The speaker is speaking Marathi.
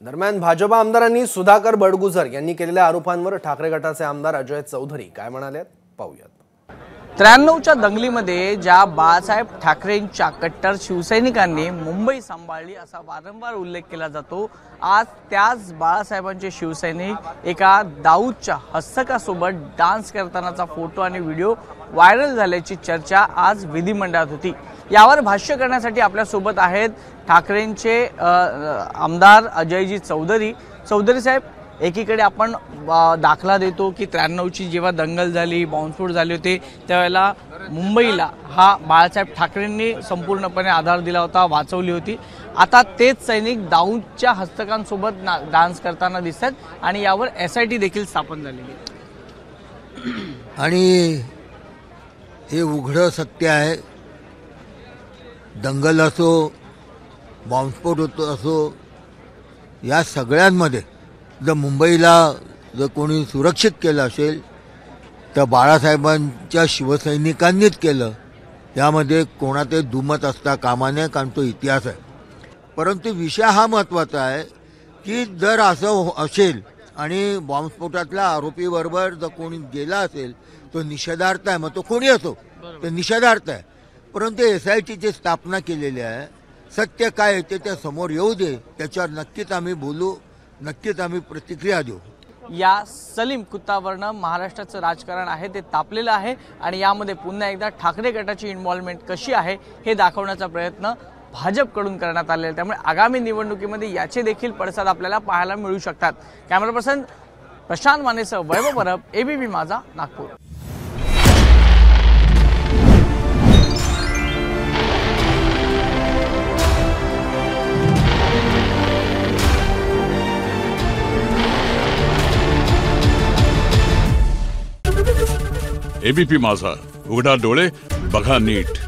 दरम्यान भाजप आमदारांनी सुधाकर बडगुजर यांनी केलेल्या आरोपांवर ठाकरे गटाचे आमदार अजय चौधरी काय म्हणाले पाहूयात। 93च्या दंगलीमध्ये ज्या बाळासाहेब ठाकरेंच्या कट्टर शिवसैनिकांनी मुंबई सांभाळली असा वारंवार उल्लेख केला जातो। आज त्याच बाळासाहेबांचे शिवसैनिक एका दाऊदच्या हस्तकासोबत डान्स करतानाचा फोटो आणि व्हिडिओ व्हायरल झाल्याची चर्चा आज विधिमंडळात होती। यावर भाष्य करण्यासाठी आपल्या सोबत आहेत ठाकरेंचे आमदार अजयजी चौधरी। चौधरी साहेब, एकीकडे आपण दाखला देतो की 93ची जेव्हा दंगल झाली, बॉम्बस्फोट झाले होते, त्यावेळेला मुंबईला हा बाळासाहेब ठाकरेंनी संपूर्णपणे आधार दिला होता, वाचवली होती। आता तेच सैनिक दाऊदच्या हस्तकांसोबत डान्स करताना दिसतात आणि यावर SIT देखील स्थापन झालेली आहे। आणि हे उघडं सत्य आहे। दंगल असो, बॉम्बस्फोट असो, या सगळ्यांमध्ये जर मुंबईला जर कोणी सुरक्षित केलं असेल तर बाळासाहेबांच्या शिवसैनिकांनीच केलं। यामध्ये कोणाचे दुमत असता कामा नये, कारण तो इतिहास आहे। परंतु विषय हा महत्त्वाचा आहे की जर असं असेल आणि बॉम्बस्फोटातल्या आरोपीबरोबर जर कोणी गेला असेल तो निषेधार्थ आहे, मग तो कोणी असो ते निषेधार्थ आहे। परंतु SITची स्थापना केलेली आहे। सत्य काय आहे ते त्या समोर येऊ दे, त्याच्यावर नक्कीच आम्ही बोलू, नक्कीच आम्ही प्रतिक्रिया देऊ। या सलीम कुत्तावरनं महाराष्ट्राचं राजकारण आहे ते तापलेलं आहे आणि यामध्ये पुन्हा एकदा ठाकरे गटाची इन्व्हॉल्वमेंट कशी आहे हे दाखवण्याचा प्रयत्न भाजपकडून करण्यात आलेला आहे। त्यामुळे आगामी निवडणुकीमध्ये याचे देखील पडसाद आपल्याला पाहायला मिळू शकतात। कॅमेरा पर्सन प्रशांत मानेसह वैभव परब, ABP माझा, नागपूर। ABP माझा, उघडा डोळे बघा नीट।